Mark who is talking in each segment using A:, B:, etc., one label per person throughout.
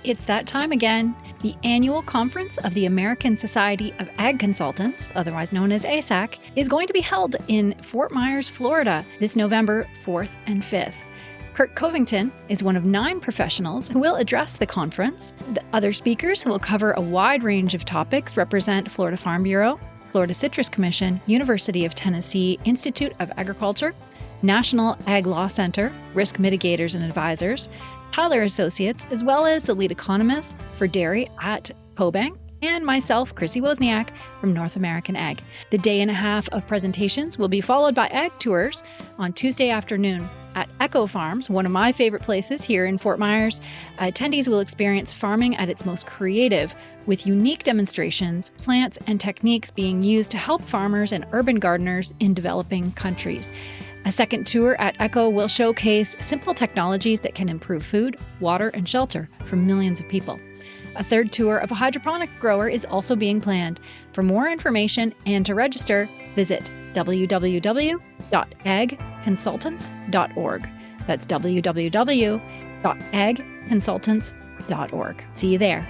A: It's that time again. The annual conference of the American Society of Ag Consultants, otherwise known as ASAC, is going to be held in Fort Myers, Florida, this November 4th and 5th. Kurt Covington is one of 9 professionals who will address the conference. The other speakers who will cover a wide range of topics represent Florida Farm Bureau, Florida Citrus Commission, University of Tennessee Institute of Agriculture, National Ag Law Center, Risk Mitigators and Advisors, Tyler Associates, as well as the lead economist for dairy at CoBank, and myself, Chrissy Wozniak from North American Ag. The day and a half of presentations will be followed by ag tours on Tuesday afternoon at Echo Farms, one of my favorite places here in Fort Myers. Attendees will experience farming at its most creative, with unique demonstrations, plants, and techniques being used to help farmers and urban gardeners in developing countries. A second tour at Echo will showcase simple technologies that can improve food, water, and shelter for millions of people. A third tour of a hydroponic grower is also being planned. For more information and to register, visit www.agconsultants.org. That's www.agconsultants.org. See you there.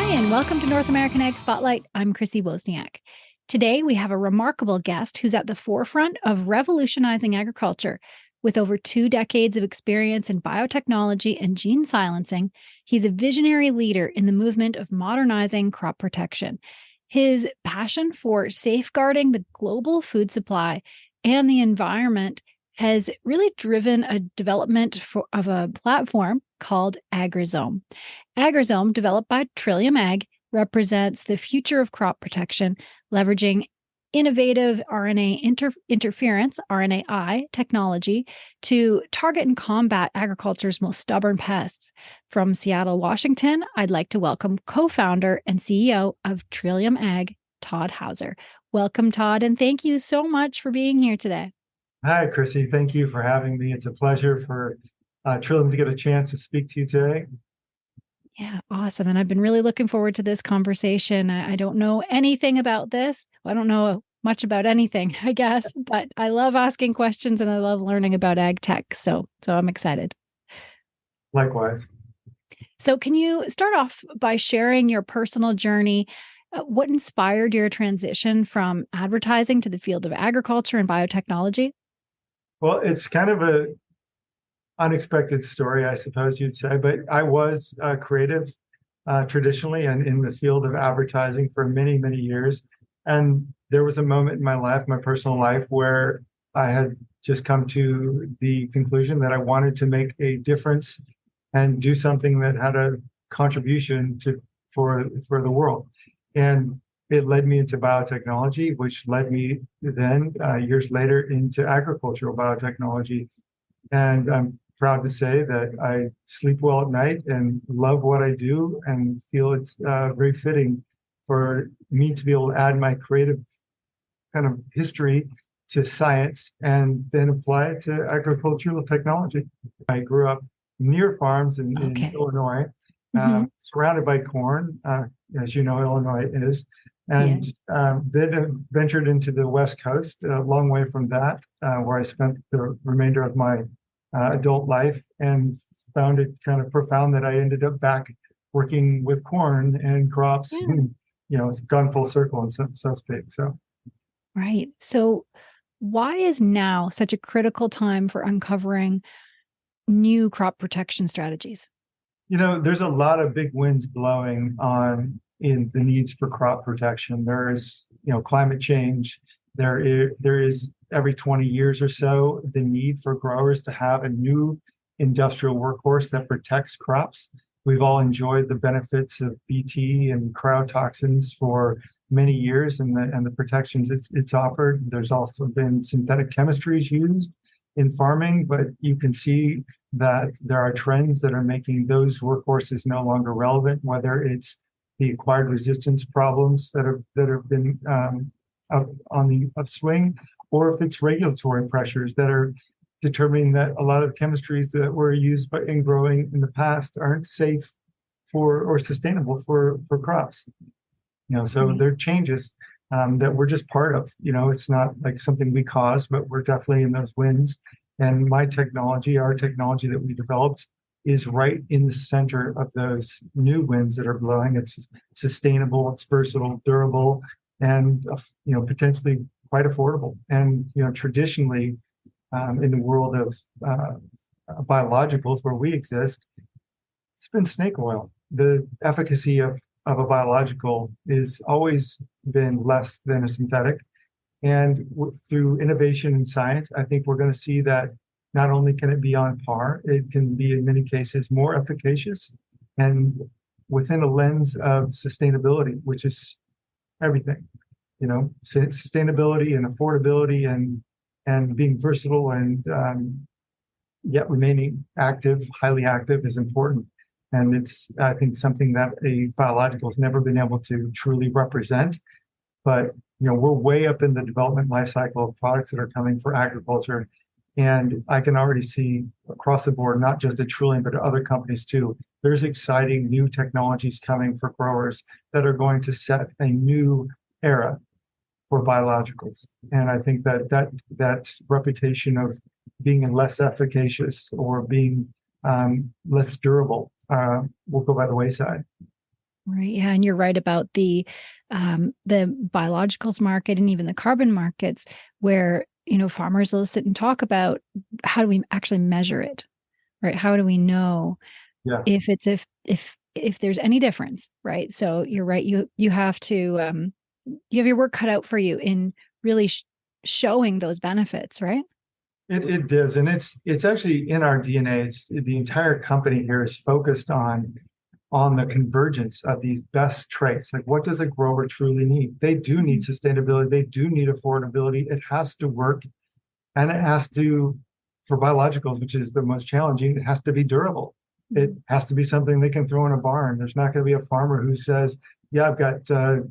A: And welcome to North American Ag Spotlight. I'm Chrissy Wozniak. Today, we have a remarkable guest who's at the forefront of revolutionizing agriculture. With over 2 decades of experience in biotechnology and gene silencing, he's a visionary leader in the movement of modernizing crop protection. His passion for safeguarding the global food supply and the environment has really driven a development of a platform called Agrisome. Agrisome, developed by Trillium Ag, represents the future of crop protection, leveraging innovative RNA interference, RNAi technology, to target and combat agriculture's most stubborn pests. From Seattle, Washington, I'd like to welcome co-founder and CEO of Trillium Ag, Todd Hauser. Welcome, Todd, and thank you so much for being here today.
B: Hi, Chrissy. Thank you for having me. It's a pleasure for Trillium to get a chance to speak to you today.
A: Yeah, awesome. And I've been really looking forward to this conversation. I don't know anything about this. I don't know much about anything, I guess, but I love asking questions and I love learning about ag tech. So I'm excited.
B: Likewise.
A: So can you start off by sharing your personal journey? What inspired your transition from advertising to the field of agriculture and biotechnology?
B: Well, it's kind of a unexpected story, I suppose you'd say, but I was creative traditionally and in the field of advertising for many, many years. And there was a moment in my life, my personal life, where I had just come to the conclusion that I wanted to make a difference and do something that had a contribution for the world. And it led me into biotechnology, which led me then, years later, into agricultural biotechnology. And I'm proud to say that I sleep well at night and love what I do and feel it's very fitting for me to be able to add my creative kind of history to science and then apply it to agricultural technology. I grew up near farms in Illinois, surrounded by corn, as you know, Illinois is. And then ventured into the West Coast, a long way from that, where I spent the remainder of my adult life, and found it kind of profound that I ended up back working with corn and crops, and, it's gone full circle, and so to speak. So,
A: right. So why is now such a critical time for uncovering new crop protection strategies?
B: There's a lot of big winds blowing on in the needs for crop protection. There is, climate change. There is every 20 years or so, the need for growers to have a new industrial workhorse that protects crops. We've all enjoyed the benefits of BT and cryotoxins for many years and the protections it's offered. There's also been synthetic chemistries used in farming, but you can see that there are trends that are making those workhorses no longer relevant, whether it's the acquired resistance problems that have been up on the upswing, or if it's regulatory pressures that are determining that a lot of the chemistries that were used in growing in the past aren't safe for or sustainable for crops. So there are changes that we're just part of. It's not like something we cause, but we're definitely in those winds. And our technology that we developed is right in the center of those new winds that are blowing. It's sustainable, it's versatile, durable, and potentially quite affordable. And traditionally, in the world of biologicals where we exist, it's been snake oil. The efficacy of a biological is always been less than a synthetic. And through innovation in science, I think we're going to see that not only can it be on par, it can be in many cases more efficacious and within a lens of sustainability, which is everything. Sustainability and affordability and being versatile and yet remaining active, highly active is important. And it's, I think, something that a biological has never been able to truly represent. But we're way up in the development life cycle of products that are coming for agriculture. And I can already see across the board, not just at Trillium, but at other companies too, there's exciting new technologies coming for growers that are going to set a new era for biologicals. And I think that reputation of being less efficacious or being less durable will go by the wayside.
A: Right. Yeah. And you're right about the biologicals market and even the carbon markets where, farmers will sit and talk about how do we actually measure it, right? How do we know if there's any difference, right? So you're right. You have to, you have your work cut out for you in really showing those benefits, right?
B: It does. And it's actually in our DNA. The entire company here is focused on the convergence of these best traits. Like, what does a grower truly need? They do need sustainability. They do need affordability. It has to work. And it has to, for biologicals, which is the most challenging, it has to be durable. It has to be something they can throw in a barn. There's not going to be a farmer who says, yeah, I've got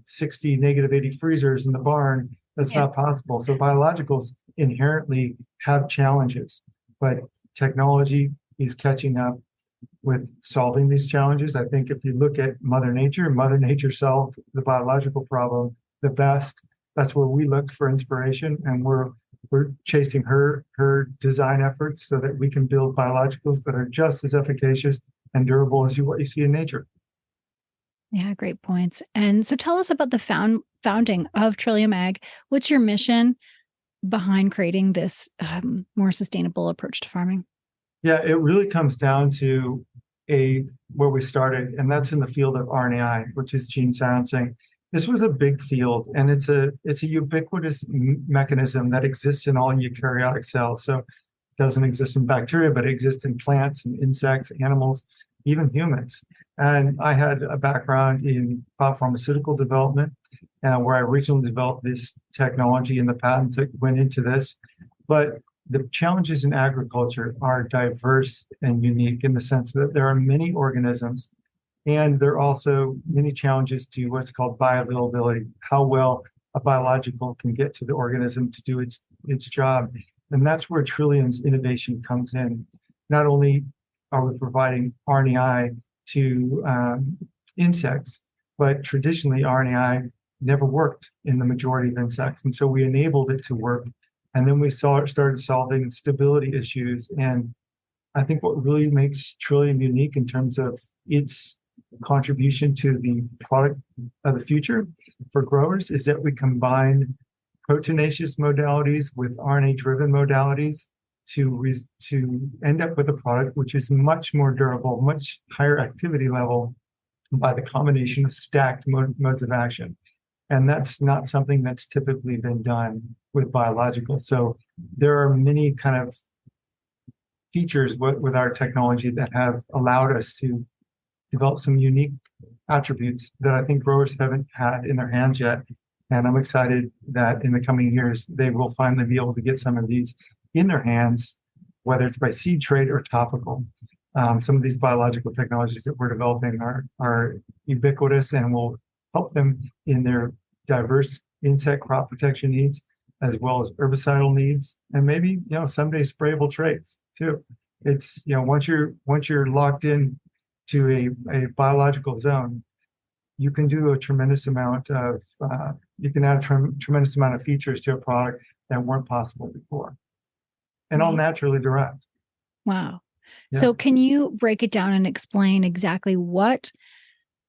B: 60 -80 freezers in the barn. That's not possible. So biologicals inherently have challenges, but technology is catching up with solving these challenges. I think if you look at Mother Nature solved the biological problem the best. That's where we looked for inspiration, and we're chasing her design efforts so that we can build biologicals that are just as efficacious and durable as what you see in nature.
A: Yeah, great points. And so tell us about the founding of Trillium Ag. What's your mission behind creating this more sustainable approach to farming?
B: Yeah, it really comes down to where we started, and that's in the field of RNAi, which is gene silencing. This was a big field, and it's a ubiquitous mechanism that exists in all eukaryotic cells. So it doesn't exist in bacteria, but it exists in plants and insects, animals, even humans. And I had a background in biopharmaceutical development, where I originally developed this technology and the patents that went into this. But the challenges in agriculture are diverse and unique in the sense that there are many organisms, and there are also many challenges to what's called bioavailability, how well a biological can get to the organism to do its job. And that's where Trillium's innovation comes in. Not only are we providing RNAi to insects, but traditionally RNAi never worked in the majority of insects. And so we enabled it to work. And then we started solving stability issues. And I think what really makes Trillium unique in terms of its contribution to the product of the future for growers is that we combine proteinaceous modalities with RNA-driven modalities to end up with a product which is much more durable, much higher activity level by the combination of stacked modes of action. And that's not something that's typically been done with biologicals. So there are many kind of features with our technology that have allowed us to develop some unique attributes that I think growers haven't had in their hands yet. And I'm excited that in the coming years, they will finally be able to get some of these in their hands, whether it's by seed trait or topical. Some of these biological technologies that we're developing are ubiquitous and will help them in their diverse insect crop protection needs, as well as herbicidal needs, and maybe someday sprayable traits too. It's once you're locked in to a biological zone, you can do a tremendous amount of, you can add a tremendous amount of features to a product that weren't possible before. And all
A: Right.
B: naturally derived.
A: Wow.
B: Yeah.
A: So can you break it down and explain exactly what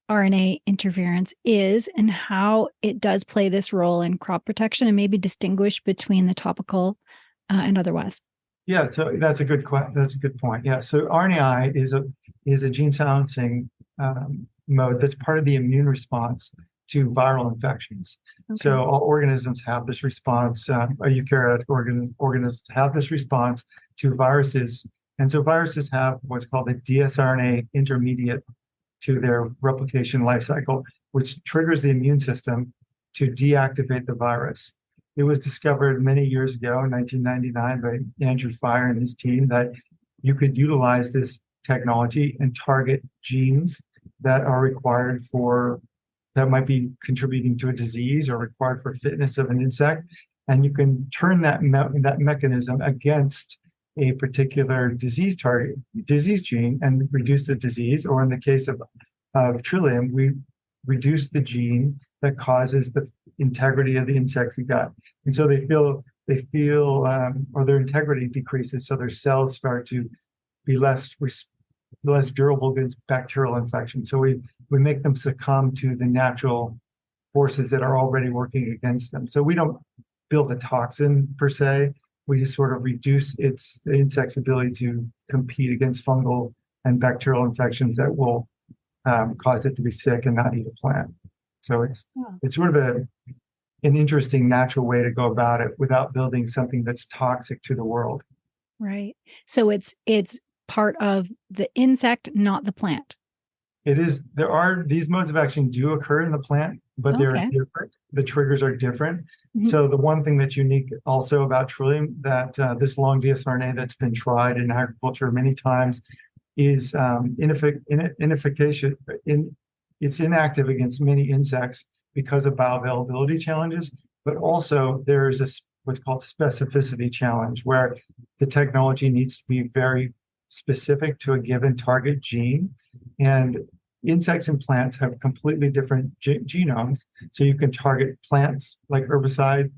A: RNA interference is and how it does play this role in crop protection, and maybe distinguish between the topical and otherwise?
B: Yeah, so that's a good point. Yeah, so RNAi is a gene silencing mode that's part of the immune response to viral infections.
A: Okay.
B: So all organisms have this response. Eukaryotic organisms have this response to viruses, and so viruses have what's called a dsRNA intermediate to their replication life cycle, which triggers the immune system to deactivate the virus. It was discovered many years ago in 1999 by Andrew Fire and his team that you could utilize this technology and target genes that are required that might be contributing to a disease or required for fitness of an insect. And you can turn that mechanism against a particular disease gene and reduce the disease, or in the case of Trillium, we reduce the gene that causes the integrity of the insect's gut. And so they feel, or their integrity decreases, so their cells start to be less durable against bacterial infection. So we make them succumb to the natural forces that are already working against them. So we don't build a toxin per se. We just sort of reduce the insect's ability to compete against fungal and bacterial infections that will cause it to be sick and not eat a plant. So it's sort of an interesting natural way to go about it without building something that's toxic to the world.
A: Right. So it's part of the insect, not the plant.
B: It is. These modes of action do occur in the plant, but they're different. The triggers are different. Mm-hmm. So the one thing that's unique also about Trillium, that this long dsRNA that's been tried in agriculture many times, is inefficacious. It's inactive against many insects because of bioavailability challenges, but also there's what's called specificity challenge, where the technology needs to be very specific to a given target gene. And insects and plants have completely different genomes. So you can target plants like herbicide,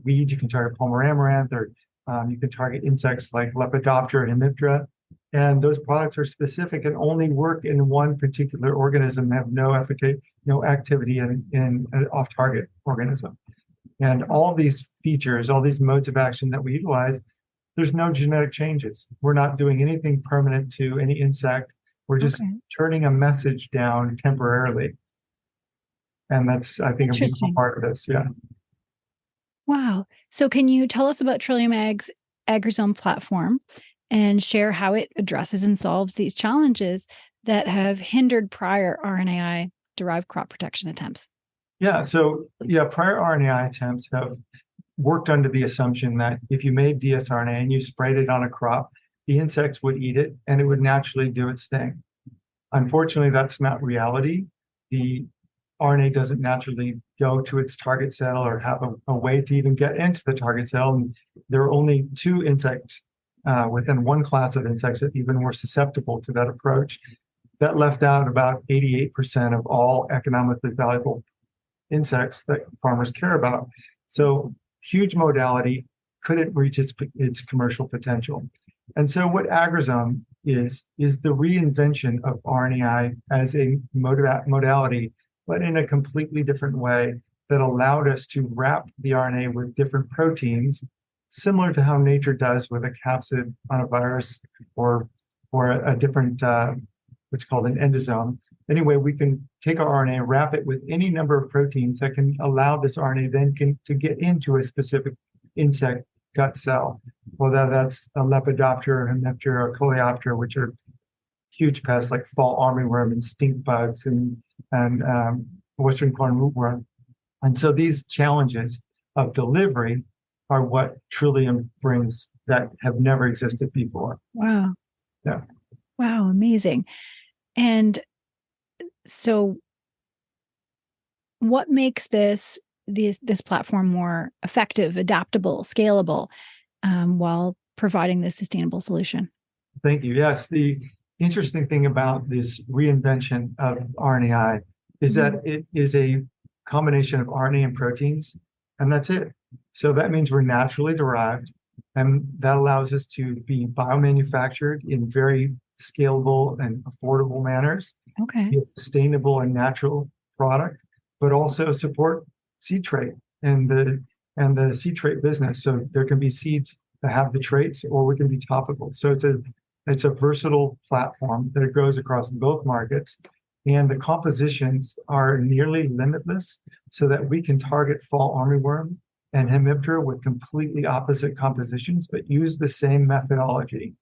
B: weeds, you can target Palmer amaranth, or you can target insects like Lepidoptera and Hemiptera. And those products are specific and only work in one particular organism, have no activity in an off-target organism. And all these features, all these modes of action that we utilize, there's no genetic changes. We're not doing anything permanent to any insect. We're just turning a message down temporarily. And that's, I think, a beautiful part of this. Yeah.
A: Wow. So can you tell us about Trillium Ag's Agrisome platform and share how it addresses and solves these challenges that have hindered prior RNAi-derived crop protection attempts?
B: Yeah. So, prior RNAi attempts have worked under the assumption that if you made dsRNA and you sprayed it on a crop, the insects would eat it and it would naturally do its thing. Unfortunately, that's not reality. The RNA doesn't naturally go to its target cell or have a way to even get into the target cell. And there are only two insects within one class of insects that even were susceptible to that approach. That left out about 88% of all economically valuable insects that farmers care about. So huge modality, couldn't reach its commercial potential. And so what Agrisome is the reinvention of RNAi as a modality, but in a completely different way that allowed us to wrap the RNA with different proteins, similar to how nature does with a capsid on a virus or a different, what's called an endosome. Anyway, we can take our RNA, wrap it with any number of proteins that can allow this RNA then to get into a specific insect gut cell. Whether that's a Lepidoptera, Hemiptera, or Coleoptera, which are huge pests like fall armyworm and stink bugs and western corn rootworm. And so these challenges of delivery are what Trillium brings that have never existed before.
A: Wow.
B: Yeah.
A: Wow, amazing. And so what makes this platform more effective, adaptable, scalable, while providing this sustainable solution?
B: Thank you. Yes, the interesting thing about this reinvention of RNAi is that it is a combination of RNA and proteins, and that's it. So that means we're naturally derived, and that allows us to be biomanufactured in very scalable and affordable manners,
A: Okay.
B: be a sustainable and natural product, but also support seed trait and the seed trait business. So there can be seeds that have the traits, or we can be topical. So it's a versatile platform that goes across both markets. And the compositions are nearly limitless so that we can target fall armyworm and hemiptera with completely opposite compositions, but use the same methodology.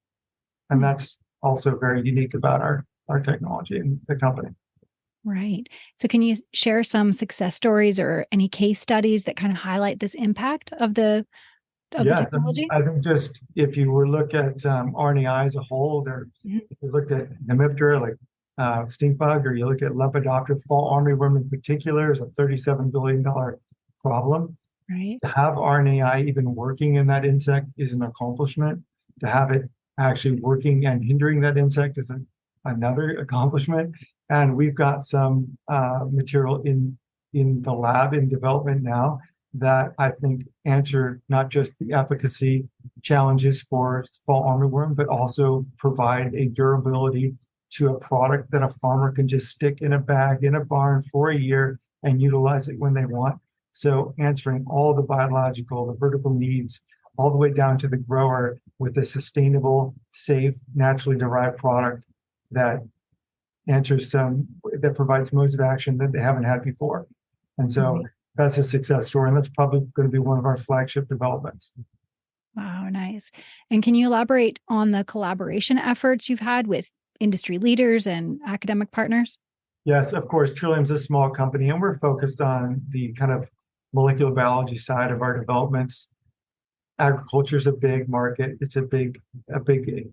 B: And that's also very unique about our technology and the company.
A: Right. So can you share some success stories or any case studies that kind of highlight this impact of the
B: Yes,
A: technology?
B: I think just if you were look at RNAi as a whole, if you looked at hemiptera like stink bug, or you look at Lepidoptera, fall armyworm in particular, is a $37 billion problem.
A: Right.
B: To have RNAi even working in that insect is an accomplishment. To have it actually working and hindering that insect is another accomplishment. And we've got some material in the lab in development now that I think answer not just the efficacy challenges for fall armyworm, but also provide a durability to a product that a farmer can just stick in a bag in a barn for a year and utilize it when they want. So answering all the biological, the vertical needs, all the way down to the grower with a sustainable, safe, naturally derived product that that provides modes of action that they haven't had before. And so that's a success story, and that's probably going to be one of our flagship developments.
A: Wow, nice. And can you elaborate on the collaboration efforts you've had with industry leaders and academic partners?
B: Yes, of course. Trillium's a small company, and we're focused on the kind of molecular biology side of our developments. Agriculture is a big market. It's a big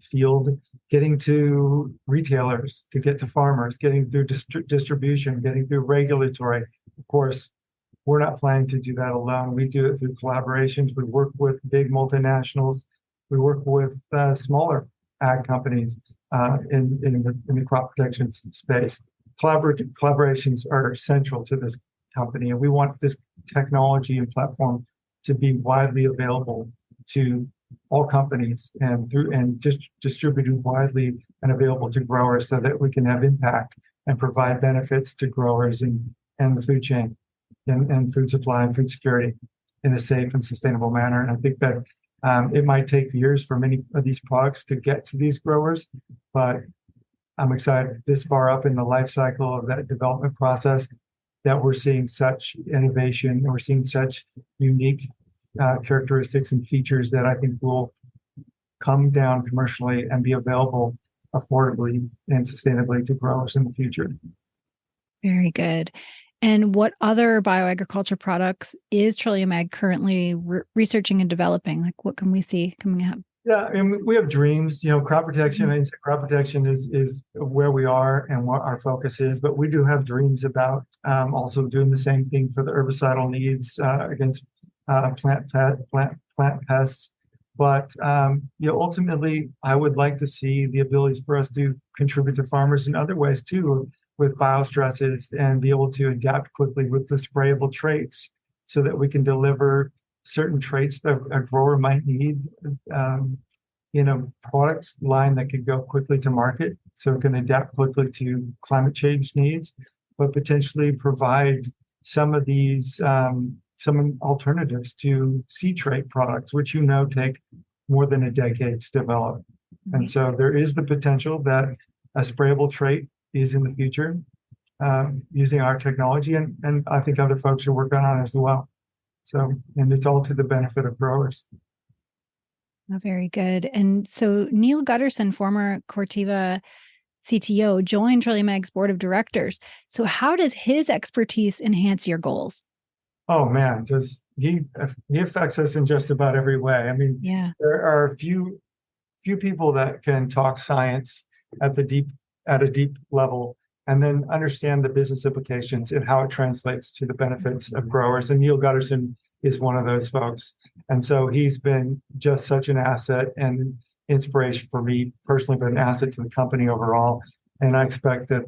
B: field. Getting to retailers, to get to farmers, getting through distribution, getting through regulatory. Of course, we're not planning to do that alone. We do it through collaborations. We work with big multinationals. We work with smaller ag companies in the crop protection space. Collaborations are central to this company, and we want this technology and platform to be widely available to all companies and distributed widely and available to growers, so that we can have impact and provide benefits to growers and the food chain and food supply and food security in a safe and sustainable manner. And I think that it might take years for many of these products to get to these growers, but I'm excited this far up in the life cycle of that development process that we're seeing such innovation and we're seeing such unique characteristics and features that I think will come down commercially and be available affordably and sustainably to growers in the future.
A: Very good. And what other bioagriculture products is Trillium Ag currently researching and developing? Like, what can we see coming up?
B: Yeah, and we have dreams. Crop protection, insect crop protection is where we are and what our focus is. But we do have dreams about also doing the same thing for the herbicidal needs against plant pests. But ultimately, I would like to see the abilities for us to contribute to farmers in other ways too, with biostresses, and be able to adapt quickly with the sprayable traits, so that we can deliver certain traits that a grower might need in a product line that could go quickly to market, so it can adapt quickly to climate change needs, but potentially provide some of these some alternatives to seed trait products, which take more than a decade to develop. And so there is the potential that a sprayable trait is in the future using our technology, and I think other folks are working on it as well. So, and it's all to the benefit of growers.
A: Oh, very good. And so Neil Gutterson, former Corteva CTO, joined Trillium Ag's board of directors. So how does his expertise enhance your goals?
B: Oh man, he affects us in just about every way. I mean, there are a few people that can talk science at a deep level, and then understand the business implications and how it translates to the benefits of growers. And Neil Gutterson is one of those folks. And so he's been just such an asset and inspiration for me personally, but an asset to the company overall. And I expect that,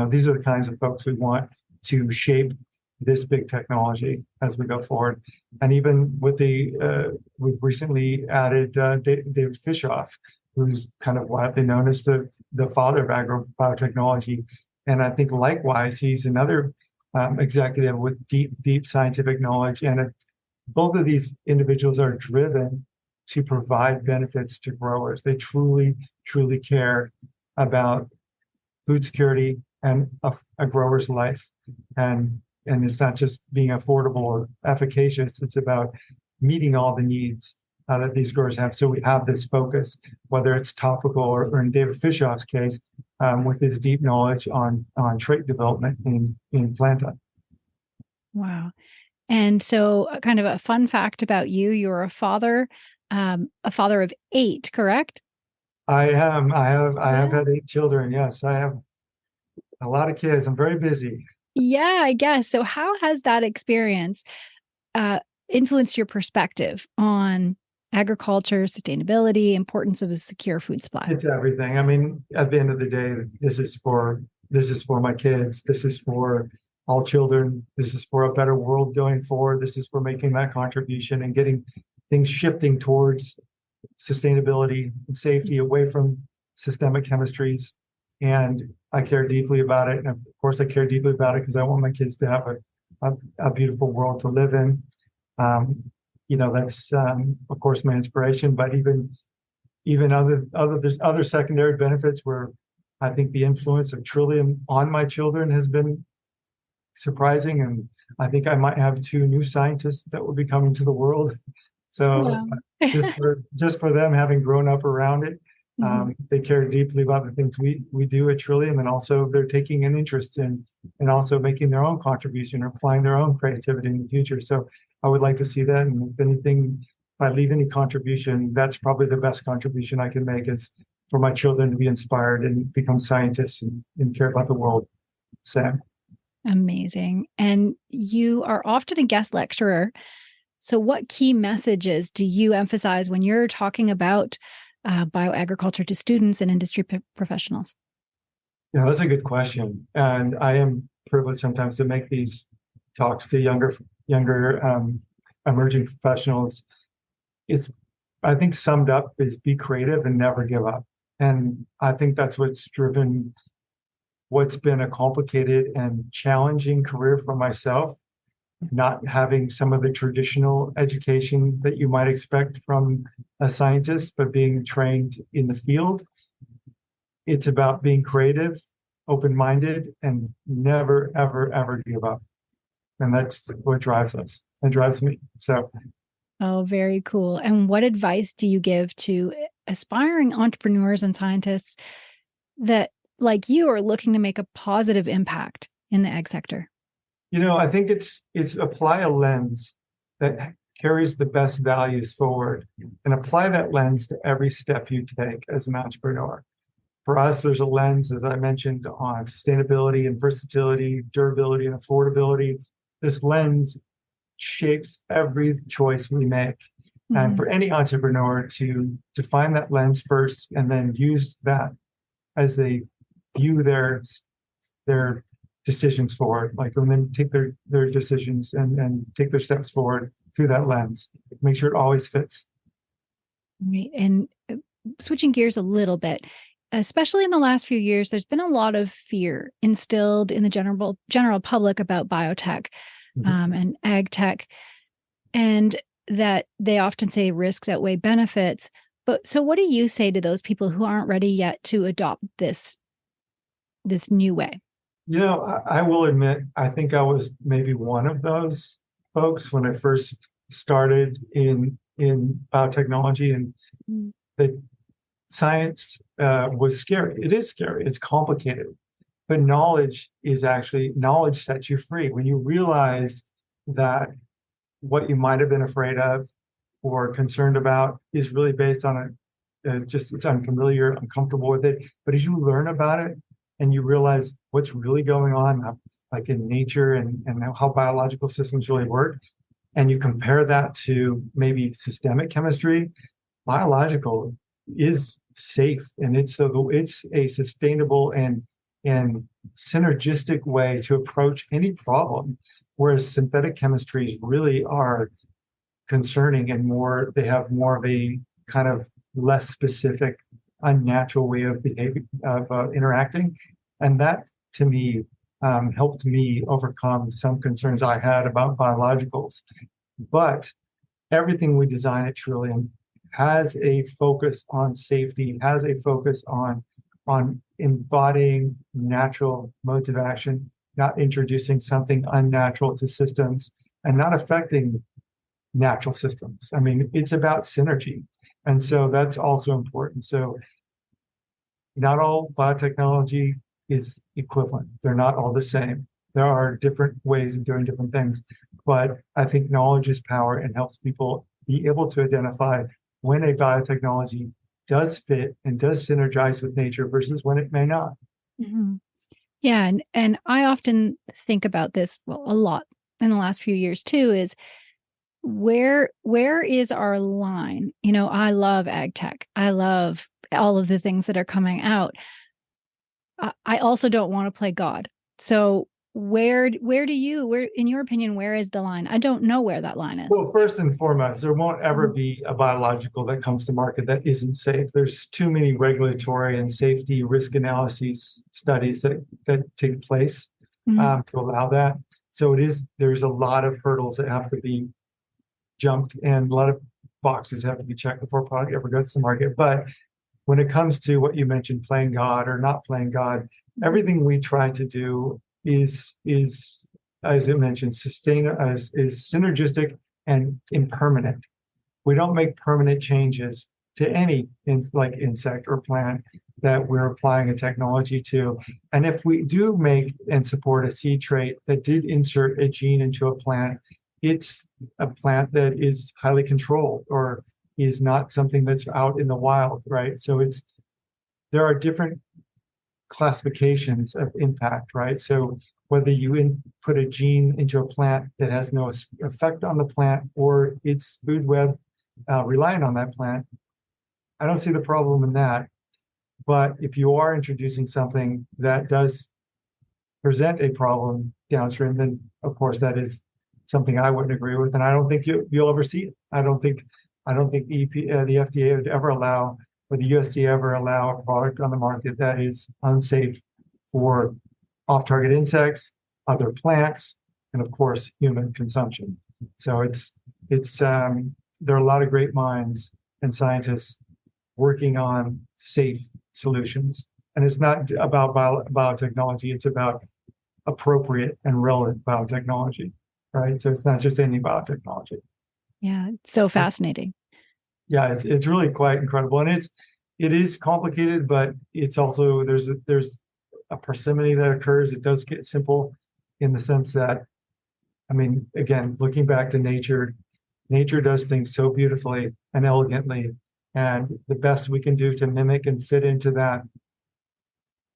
B: these are the kinds of folks we want to shape this big technology as we go forward. And even with we've recently added David Fishoff, who's kind of widely known as the father of agrobiotechnology. And I think likewise, he's another executive with deep scientific knowledge. And both of these individuals are driven to provide benefits to growers. They truly care about food security and a grower's life. And it's not just being affordable or efficacious, it's about meeting all the needs that these growers have. So we have this focus, whether it's topical or in David Fishoff's case, with his deep knowledge on trait development in planta.
A: Wow. And so kind of a fun fact about you, you're a father of 8, correct?
B: I am. I have had 8 children. Yes, I have a lot of kids. I'm very busy.
A: Yeah, I guess. So how has that experience influenced your perspective on agriculture, sustainability, importance of a secure food supply?
B: It's everything. I mean, at the end of the day, this is for my kids. This is for all children. This is for a better world going forward. This is for making that contribution and getting things shifting towards sustainability and safety away from systemic chemistries. And I care deeply about it. And of course, I care deeply about it because I want my kids to have a beautiful world to live in. That's of course my inspiration. But even there's other secondary benefits where I think the influence of Trillium on my children has been surprising. And I think I might have 2 new scientists that will be coming to the world. So just for them having grown up around it, they care deeply about the things we do at Trillium, and also they're taking an interest in and also making their own contribution or applying their own creativity in the future. So I would like to see that. And if anything, if I leave any contribution, that's probably the best contribution I can make, is for my children to be inspired and become scientists and care about the world. Sam.
A: Amazing. And you are often a guest lecturer. So what key messages do you emphasize when you're talking about bioagriculture to students and industry professionals?
B: Yeah, that's a good question. And I am privileged sometimes to make these talks to younger emerging professionals. It's, I think, summed up is be creative and never give up. And I think that's what's driven what's been a complicated and challenging career for myself, not having some of the traditional education that you might expect from a scientist, but being trained in the field. It's about being creative, open-minded, and never, ever, ever give up. And that's what drives us. It drives me. So.
A: Oh, very cool. And what advice do you give to aspiring entrepreneurs and scientists that, like you, are looking to make a positive impact in the ag sector?
B: I think it's apply a lens that carries the best values forward and apply that lens to every step you take as an entrepreneur. For us, there's a lens, as I mentioned, on sustainability and versatility, durability and affordability. This lens shapes every choice we make. Mm-hmm. And for any entrepreneur to define that lens first and then use that as they view their decisions forward, like when they take their decisions and take their steps forward through that lens, make sure it always fits.
A: Right. And switching gears a little bit, especially in the last few years, there's been a lot of fear instilled in the general public about biotech and ag tech, and that they often say risks outweigh benefits. But so what do you say to those people who aren't ready yet to adopt this new way?
B: I will admit, I think I was maybe one of those folks when I first started in biotechnology, and the science was scary. It is scary. It's complicated, but knowledge sets you free. When you realize that what you might have been afraid of or concerned about is really based on it's unfamiliar, uncomfortable with it. But as you learn about it and you realize what's really going on, like in nature and how biological systems really work, and you compare that to maybe systemic chemistry, biological is safe, and it's a sustainable and synergistic way to approach any problem, whereas synthetic chemistries really are concerning and they have more of a kind of less specific, unnatural way of behaving, of interacting. And that, to me, helped me overcome some concerns I had about biologicals. But everything we design at Trillium has a focus on safety, has a focus on embodying natural modes of action, not introducing something unnatural to systems, and not affecting natural systems. I mean, it's about synergy. And so that's also important. So not all biotechnology is equivalent. They're not all the same. There are different ways of doing different things. But I think knowledge is power and helps people be able to identify when a biotechnology does fit and does synergize with nature versus when it may not.
A: Mm-hmm. Yeah. And I often think about this, well, a lot in the last few years too, is where is our line? You know, I love ag tech. I love all of the things that are coming out. I also don't want to play God. So where in your opinion, where is the line? I don't know where that line is.
B: Well, first and foremost, there won't ever be a biological that comes to market that isn't safe. There's too many regulatory and safety risk analyses studies that take place to allow that. So there's a lot of hurdles that have to be jumped and a lot of boxes have to be checked before a product ever goes to market. But when it comes to what you mentioned, playing God or not playing God, everything we try to do is as I mentioned, is synergistic and impermanent. We don't make permanent changes to any like insect or plant that we're applying a technology to. And if we do make and support a seed trait that did insert a gene into a plant, it's a plant that is highly controlled or is not something that's out in the wild, right? So there are different classifications of impact, right? So whether you put a gene into a plant that has no effect on the plant or its food web reliant on that plant, I don't see the problem in that. But if you are introducing something that does present a problem downstream, then of course that is something I wouldn't agree with, and I don't think you'll ever see it. I don't think the FDA would ever allow, or the USDA ever allow a product on the market that is unsafe for off-target insects, other plants, and of course human consumption. So there are a lot of great minds and scientists working on safe solutions, and it's not about biotechnology. It's about appropriate and relevant biotechnology, right? So it's not just any biotechnology.
A: Yeah, it's so fascinating.
B: Yeah, it's really quite incredible, and it is complicated, but it's also there's a parsimony that occurs. It does get simple in the sense that, I mean, again, looking back to nature does things so beautifully and elegantly, and the best we can do to mimic and fit into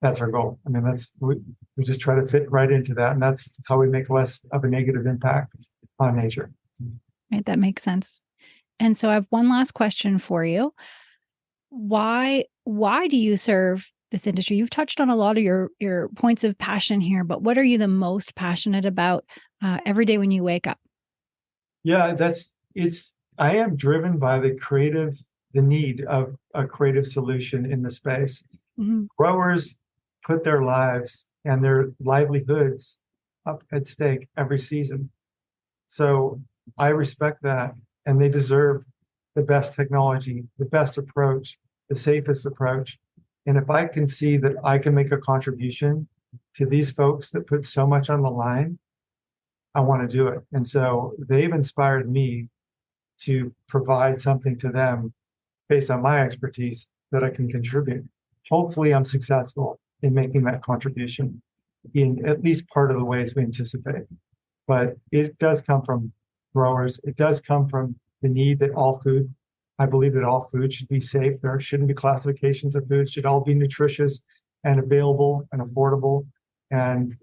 B: that's our goal. I mean, we just try to fit right into that, and that's how we make less of a negative impact on nature.
A: Right, that makes sense. And so I have one last question for you. Why do you serve this industry? You've touched on a lot of your points of passion here, but what are you the most passionate about every day when you wake up?
B: Yeah, I am driven by the need of a creative solution in the space. Mm-hmm. Growers put their lives and their livelihoods up at stake every season. So I respect that, and they deserve the best technology, the best approach, the safest approach. And if I can see that I can make a contribution to these folks that put so much on the line, I want to do it. And so they've inspired me to provide something to them based on my expertise that I can contribute. Hopefully I'm successful in making that contribution in at least part of the ways we anticipate. But it does come from growers. It does come from the need that I believe that all food should be safe. There shouldn't be classifications of food. It should all be nutritious and available and affordable. And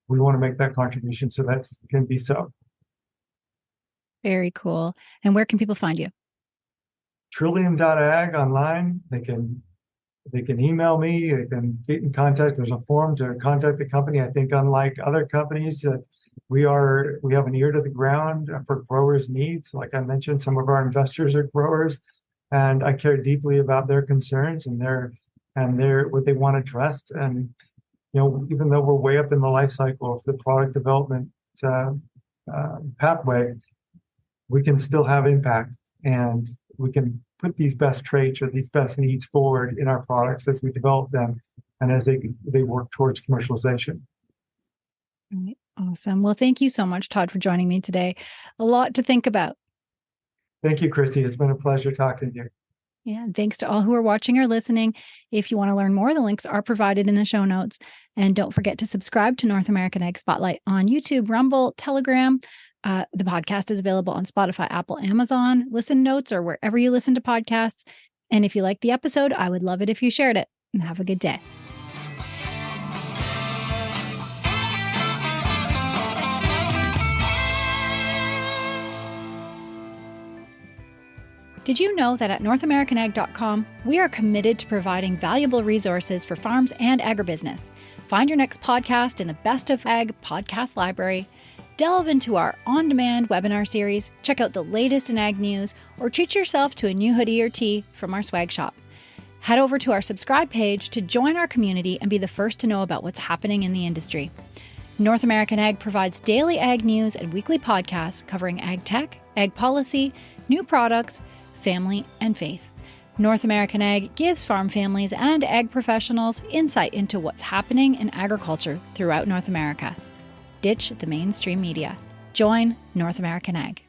B: we want to make that contribution so that can be so.
A: Very cool. And where can people find you?
B: Trillium.ag online. They can They can email me, they can get in contact. There's a form to contact the company. I think unlike other companies, we have an ear to the ground for growers' needs. Like I mentioned, some of our investors are growers, and I care deeply about their concerns and their what they want addressed. And even though we're way up in the life cycle of the product development pathway, we can still have impact, and we can put these best traits or these best needs forward in our products as we develop them and as they work towards commercialization.
A: Awesome. Well, thank you so much, Todd, for joining me today. A lot to think about.
B: Thank you, Chrissy. It's been a pleasure talking to you.
A: Yeah, and thanks to all who are watching or listening. If you want to learn more, the links are provided in the show notes. And don't forget to subscribe to North American Ag Spotlight on YouTube, Rumble, Telegram. The podcast is available on Spotify, Apple, Amazon, Listen Notes, or wherever you listen to podcasts. And if you liked the episode, I would love it if you shared it. And have a good day. Did you know that at NorthAmericanAg.com, we are committed to providing valuable resources for farms and agribusiness? Find your next podcast in the Best of Ag podcast library, delve into our on-demand webinar series, check out the latest in ag news, or treat yourself to a new hoodie or tee from our swag shop. Head over to our subscribe page to join our community and be the first to know about what's happening in the industry. North American Ag provides daily ag news and weekly podcasts covering ag tech, ag policy, new products, family, and faith. North American Ag gives farm families and ag professionals insight into what's happening in agriculture throughout North America. Ditch the mainstream media. Join North American Ag.